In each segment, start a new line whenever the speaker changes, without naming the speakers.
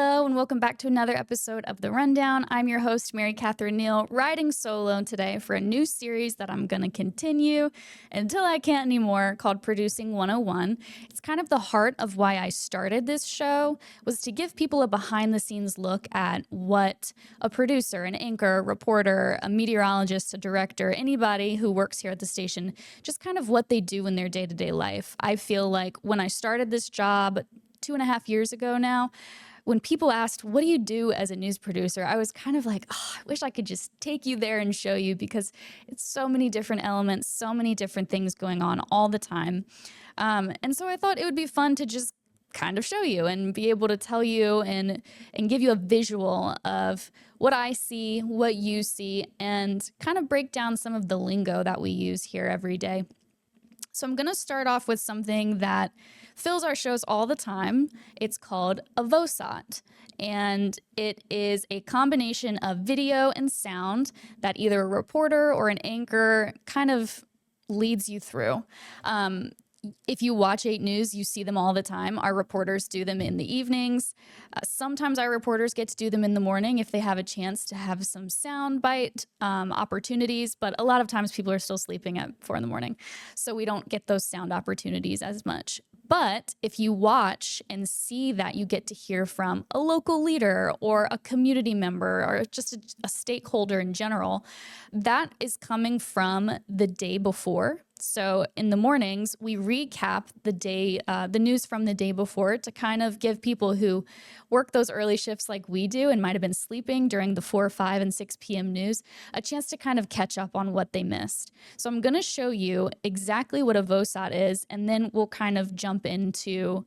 Hello, and welcome back to another episode of The Rundown. I'm your host, MaryCatherine Neal, riding solo today for a new series that I'm going to continue until I can't anymore, called Producing 101. It's kind of the heart of why I started this show, was to give people a behind-the-scenes look at what a producer, an anchor, a reporter, a meteorologist, a director, anybody who works here at the station, just kind of what they do in their day-to-day life. I feel like when I started this job 2.5 years ago now, when people asked, what do you do as a news producer? I was kind of like, oh, I wish I could just take you there and show you, because it's so many different elements, so many different things going on all the time. And so I thought it would be fun to just kind of show you and be able to tell you and give you a visual of what I see, what you see, and kind of break down some of the lingo that we use here every day. So I'm going to start off with something that fills our shows all the time. It's called a VOSOT, and it is a combination of video and sound that either a reporter or an anchor kind of leads you through. If you watch 8 News, you see them all the time. Our reporters do them in the evenings. Sometimes our reporters get to do them in the morning if they have a chance to have some sound bite opportunities, but a lot of times people are still sleeping at 4 in the morning, so we don't get those sound opportunities as much. But if you watch and see that you get to hear from a local leader or a community member or just a stakeholder in general, that is coming from the day before. So in the mornings, we recap the day, the news from the day before, to kind of give people who work those early shifts like we do and might have been sleeping during the 4, 5, and 6 p.m. news a chance to kind of catch up on what they missed. So I'm going to show you exactly what a VOSOT is, and then we'll kind of jump into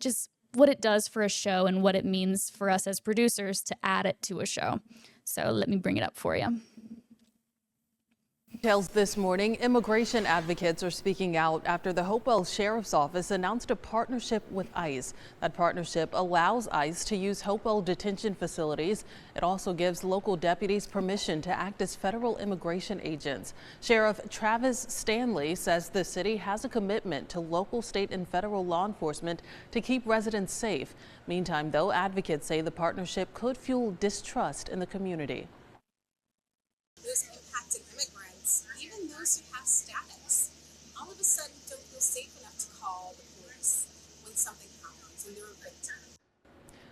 just what it does for a show and what it means for us as producers to add it to a show. So let me bring it up for you.
Details this morning, immigration advocates are speaking out after the Hopewell Sheriff's Office announced a partnership with ICE. That partnership allows ICE to use Hopewell detention facilities. It also gives local deputies permission to act as federal immigration agents. Sheriff Travis Stanley says the city has a commitment to local, state, and federal law enforcement to keep residents safe. Meantime, though, advocates say the partnership could fuel distrust in the community.
Those impacted immigrants, even those who have status, all of a sudden don't feel safe enough to call the police when something happens and they're a victim.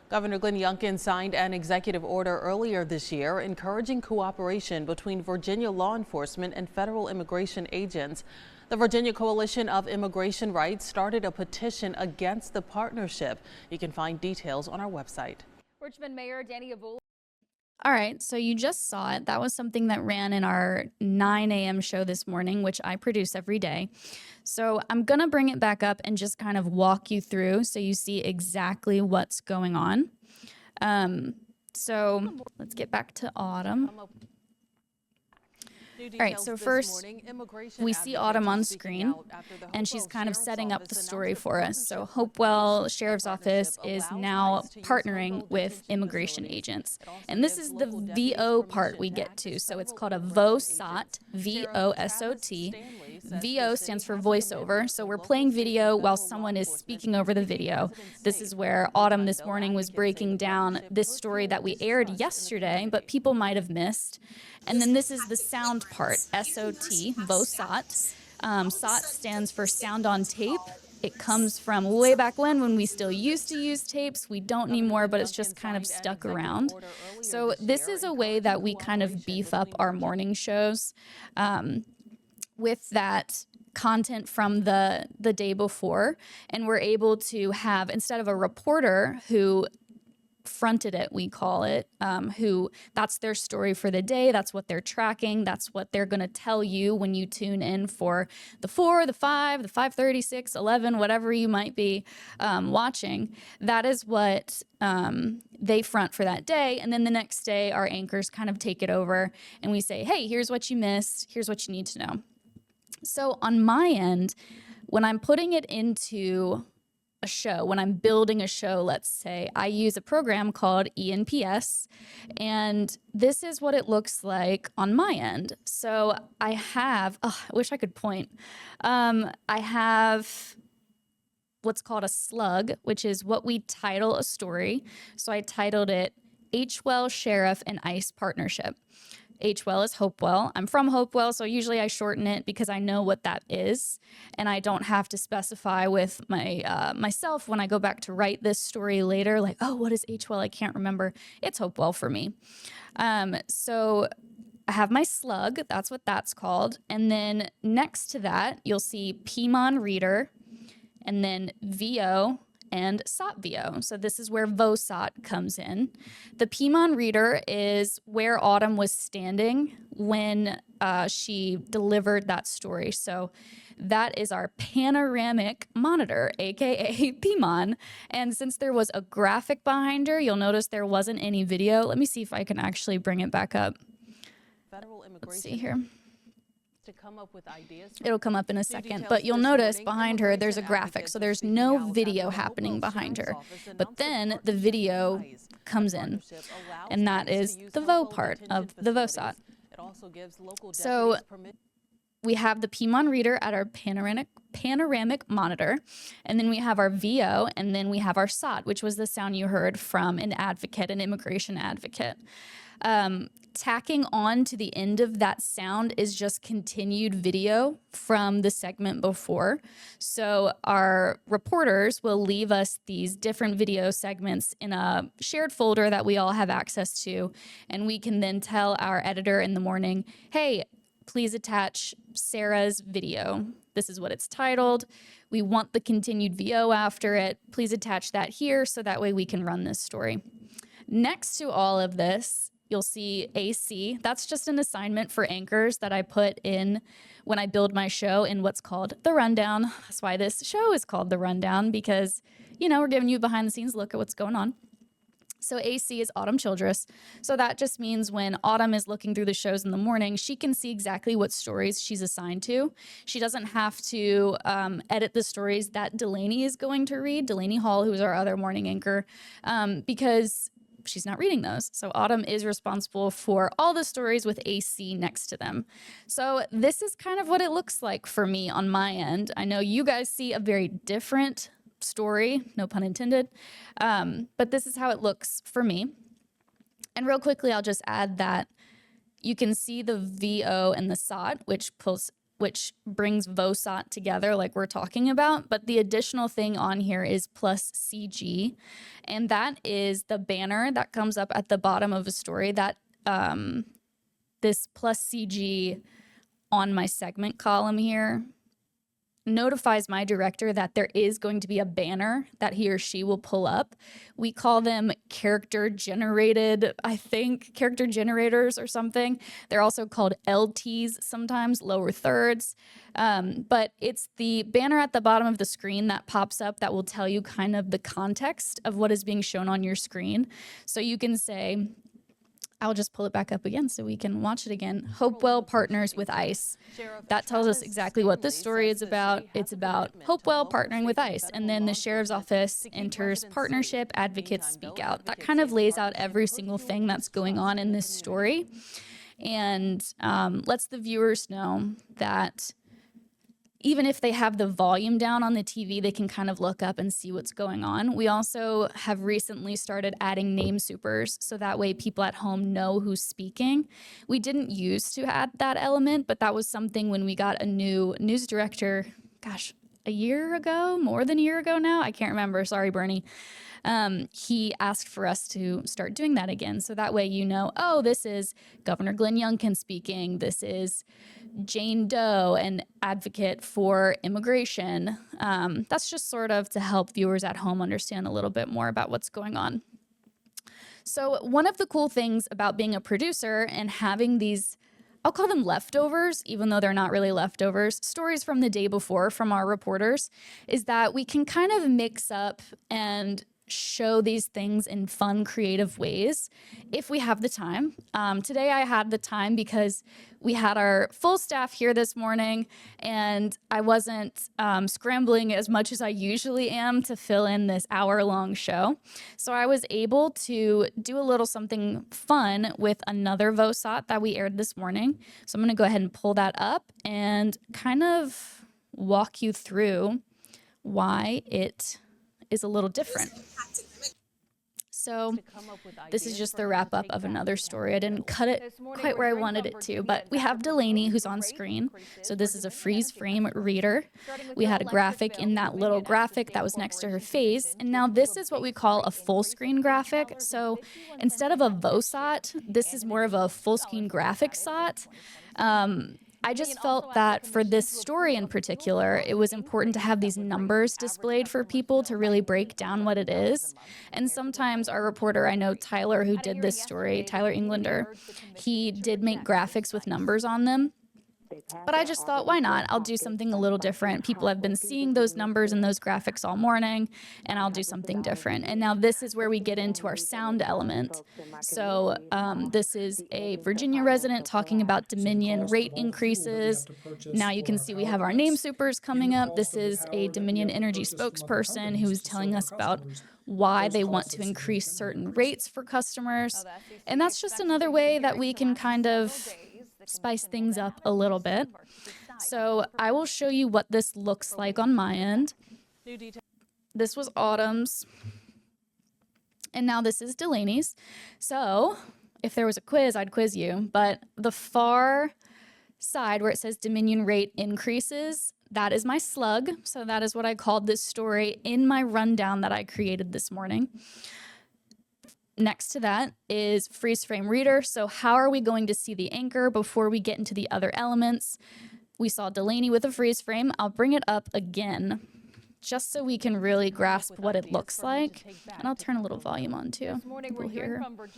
Governor Glenn Youngkin signed an executive order earlier this year encouraging cooperation between Virginia law enforcement and federal immigration agents. The Virginia Coalition of Immigration Rights started a petition against the partnership. You can find details on our website.
Richmond Mayor Danny Abul.
All right, so you just saw it. That was something that ran in our 9 a.m. show this morning, which I produce every day. So I'm going to bring it back up and just kind of walk you through so you see exactly what's going on. So let's get back to Autumn. All right, so first we see Autumn on screen, and she's kind of setting up the story for us. So Hopewell Sheriff's Office is now partnering with immigration agents. And this is the VO part we get to. So it's called a VOSOT, V-O-S-O-T. VO stands for voiceover. So we're playing video while someone is speaking over the video. This is where Autumn this morning was breaking down this story that we aired yesterday, but people might have missed. And then this is the sound part, S-O-T, VOSOT. SOT stands for sound on tape. It comes from way back when we still used to use tapes. We don't anymore, but it's just kind of stuck around. So this is a way that we kind of beef up our morning shows with that content from the day before. And we're able to have, instead of a reporter who fronted it, we call it, who that's their story for the day, that's what they're tracking, that's what they're going to tell you when you tune in for the 4, the 5, the 5:30, 6, 11, whatever you might be watching. That is what they front for that day, and then the next day our anchors kind of take it over and we say, hey, here's what you missed, here's what you need to know. So on my end, when I'm putting it into a show, when I'm building a show, let's say, I use a program called ENPS, and this is what it looks like on my end. So I have, I wish I could point. I have what's called a slug, which is what we title a story. So I titled it Hwell Sheriff and ICE Partnership. Hwell is Hopewell. I'm from Hopewell, so usually I shorten it because I know what that is, and I don't have to specify with myself when I go back to write this story later, like, oh, what is Hwell? I can't remember. It's Hopewell for me. So I have my slug. That's what that's called. And then next to that, you'll see Pimon Reader, and then VO and SOT VO. So this is where VOSOT comes in. The Pimon Reader is where Autumn was standing when she delivered that story. So that is our panoramic monitor, aka Pimon. And since there was a graphic behind her, you'll notice there wasn't any video. Let me see if I can actually bring it back up. Let's see here.
To come up with ideas.
It'll come up in a second, but you'll notice behind her there's a graphic, so there's no video happening behind her. But then the video comes in, and that is the VO part of the VOSOT. So we have the Pimon Reader at our panoramic monitor, and then we have our VO, and then we have our SOT, which was the sound you heard from an immigration advocate. Tacking on to the end of that sound is just continued video from the segment before. So our reporters will leave us these different video segments in a shared folder that we all have access to, and we can then tell our editor in the morning, hey, please attach Sarah's video. This is what it's titled. We want the continued VO after it. Please attach that here so that way we can run this story. Next to all of this, you'll see AC. That's just an assignment for anchors that I put in when I build my show in what's called The Rundown. That's why this show is called The Rundown, because, you know, we're giving you a behind the scenes look at what's going on. So AC is Autumn Childress. So that just means when Autumn is looking through the shows in the morning, she can see exactly what stories she's assigned to. She doesn't have to edit the stories that Delaney is going to read, Delaney Hall, who's our other morning anchor, because she's not reading those. So Autumn is responsible for all the stories with AC next to them. So this is kind of what it looks like for me on my end. I know you guys see a very different story, no pun intended, but this is how it looks for me. And real quickly, I'll just add that you can see the VO and the SOT, which brings VOSOT together like we're talking about. But the additional thing on here is plus CG. And that is the banner that comes up at the bottom of a story that this plus CG on my segment column here notifies my director that there is going to be a banner that he or she will pull up. We call them character generators or something. They're also called LTs sometimes, lower thirds. But it's the banner at the bottom of the screen that pops up that will tell you kind of the context of what is being shown on your screen. So you can say, I'll just pull it back up again so we can watch it again. Hopewell partners with ICE. That tells us exactly what this story is about. It's about Hopewell partnering with ICE. And then the sheriff's office enters partnership, advocates speak out. That kind of lays out every single thing that's going on in this story and lets the viewers know that even if they have the volume down on the TV, they can kind of look up and see what's going on. We also have recently started adding name supers, so that way people at home know who's speaking. We didn't used to add that element, but that was something when we got a new news director, a year ago, more than a year ago now. I can't remember. Sorry, Bernie. He asked for us to start doing that again. So that way you know, oh, this is Governor Glenn Youngkin speaking. This is Jane Doe, an advocate for immigration. That's just sort of to help viewers at home understand a little bit more about what's going on. So one of the cool things about being a producer and having these, I'll call them leftovers, even though they're not really leftovers, stories from the day before from our reporters, is that we can kind of mix up and show these things in fun, creative ways if we have the time. Today I had the time because we had our full staff here this morning and I wasn't scrambling as much as I usually am to fill in this hour-long show. So I was able to do a little something fun with another VOSOT that we aired this morning. So I'm going to go ahead and pull that up and kind of walk you through why it is a little different.
Impacted immigrants.
So this is just the wrap up of another story. I didn't cut it quite where I wanted it to, but we have Delaney who's on screen. So this is a freeze frame reader. We had a graphic in that little graphic that was next to her face. And now this is what we call a full screen graphic. So instead of a VOSOT, this is more of a full screen graphic SOT. I just felt that for this story in particular, it was important to have these numbers displayed for people to really break down what it is. And sometimes our reporter, I know Tyler, who did this story, Tyler Englander, he did make graphics with numbers on them. But I just thought, why not? I'll do something a little different. People have been seeing those numbers and those graphics all morning, and I'll do something different. And now this is where we get into our sound element. So this is a Virginia resident talking about Dominion rate increases. Now you can see we have our name supers coming up. This is a Dominion Energy spokesperson who's telling us about why they want to increase certain rates for customers. And that's just another way that we can kind of spice things up a little bit. So I will show you what this looks like on my end. This was Autumn's. And now this is Delaney's. So if there was a quiz, I'd quiz you. But the far side where it says Dominion rate increases, that is my slug. So that is what I called this story in my rundown that I created this morning. Next to that is freeze frame reader. So how are we going to see the anchor before we get into the other elements? We saw Delaney with a freeze frame. I'll bring it up again just so we can really grasp what it looks like. And I'll turn a little volume on too. We'll hear her.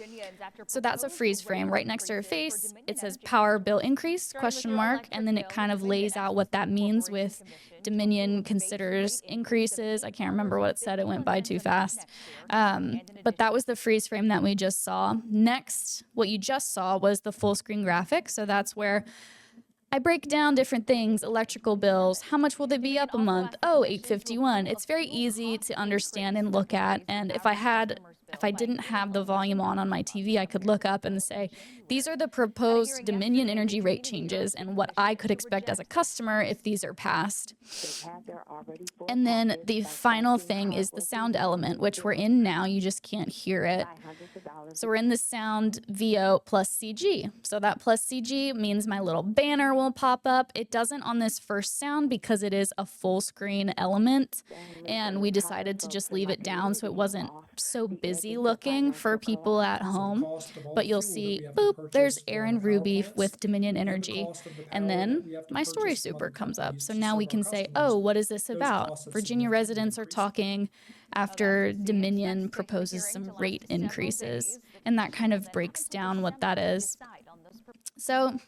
So that's a freeze frame right next to her face. It says power bill increase, question mark, and then it kind of lays out what that means with Dominion considers increases. I can't remember what it said. It went by too fast. But that was the freeze frame that we just saw. Next, what you just saw was the full screen graphic. So that's where I break down different things, electrical bills. How much will they be up a month? Oh, $851. It's very easy to understand and look at. And if I didn't have the volume on my TV, I could look up and say, these are the proposed Dominion energy rate changes and what I could expect as a customer if these are passed. And then the final thing is the sound element, which we're in now. You just can't hear it. So we're in the sound VO plus CG. So that plus CG means my little banner will pop up. It doesn't on this first sound because it is a full screen element. And we decided to just leave it down so it wasn't so busy looking for people at home. But you'll see, boop, there's Aaron Ruby with Dominion Energy. And then my story super comes up. So now we can say, oh, what is this about? Virginia residents are talking after Dominion proposes some rate increases. And that kind of breaks down what that is. So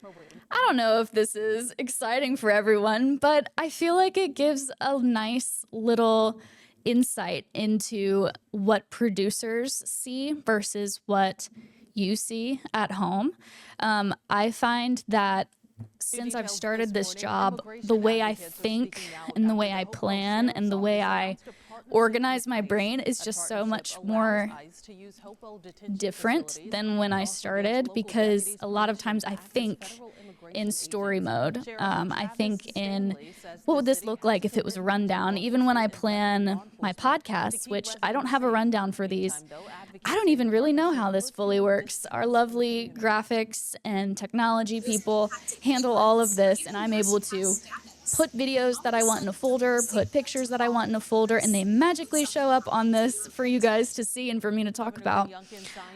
I don't know if this is exciting for everyone, but I feel like it gives a nice little insight into what producers see versus what you see at home. I find that since I've started this job, the way I think and the way I plan and the way I organize my brain is just so much more different than when I started, because a lot of times I think in story mode. I think in what would this look like if it was a rundown. Even when I plan my podcasts, which I don't have a rundown for these, I don't even really know how this fully works. Our lovely graphics and technology people handle all of this, and I'm able to put videos that I want in a folder, put pictures that I want in a folder, and they magically show up on this for you guys to see and for me to talk about.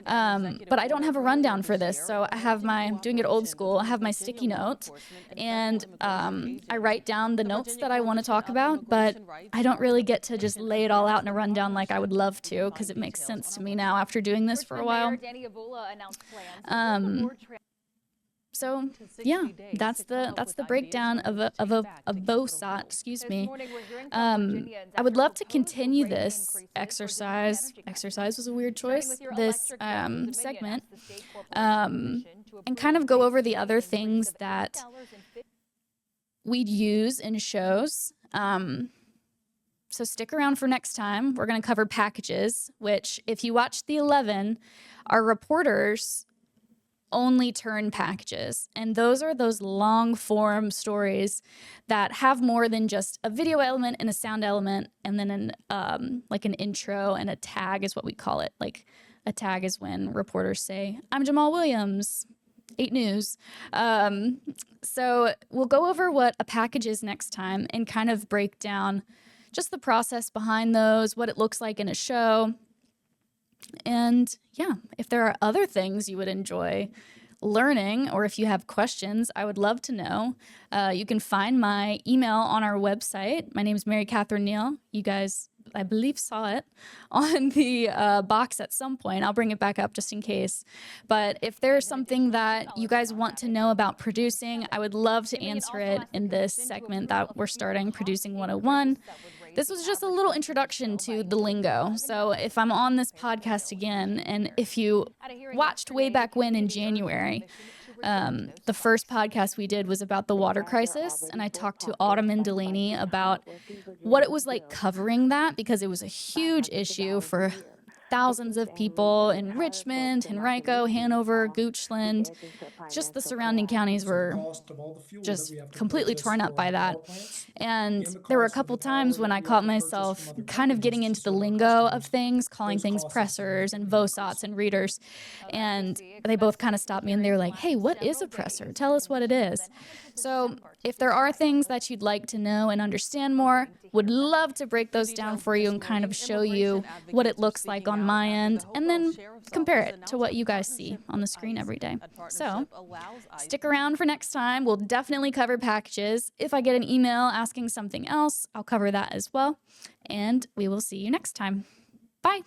But I don't have a rundown for this, so I have doing it old school, I have my sticky note, and I write down the notes that I want to talk about, but I don't really get to just lay it all out in a rundown like I would love to, because it makes sense to me now after doing this for a while. So yeah, that's the breakdown of a VOSOT, excuse me. I would love to continue this exercise. Exercise was a weird choice. This segment, and kind of go over the other things that we'd use in shows. So stick around for next time. We're going to cover packages, which if you watch the 11, our reporters only turn packages. And those are those long form stories that have more than just a video element and a sound element, and then like an intro and a tag is what we call it. Like a tag is when reporters say, "I'm Jamal Williams, 8 News." So we'll go over what a package is next time and kind of break down just the process behind those, what it looks like in a show. And yeah, if there are other things you would enjoy learning, or if you have questions, I would love to know. You can find my email on our website. My name is MaryCatherine Neal. You guys, I believe, saw it on the box at some point. I'll bring it back up just in case. But if there's something that you guys want to know about producing, I would love to answer it in this segment that we're starting, Producing 101. This was just a little introduction to the lingo. So if I'm on this podcast again, and if you watched way back when in January, the first podcast we did was about the water crisis, and I talked to Autumn and Delaney about what it was like covering that, because it was a huge issue for thousands of people in Richmond, Henrico, Hanover, Goochland. Just the surrounding counties were just completely torn up by that. And there were a couple times when I caught myself kind of getting into the lingo of things, calling things pressers and VOSOTs and readers. And they both kind of stopped me and they were like, "Hey, what is a presser? Tell us what it is." So if there are things that you'd like to know and understand more, would love to break those down for you and kind of show you what it looks like on my end, and then compare it to what you guys see on the screen every day. So stick around for next time. We'll definitely cover packages. If I get an email asking something else, I'll cover that as well. And we will see you next time. Bye.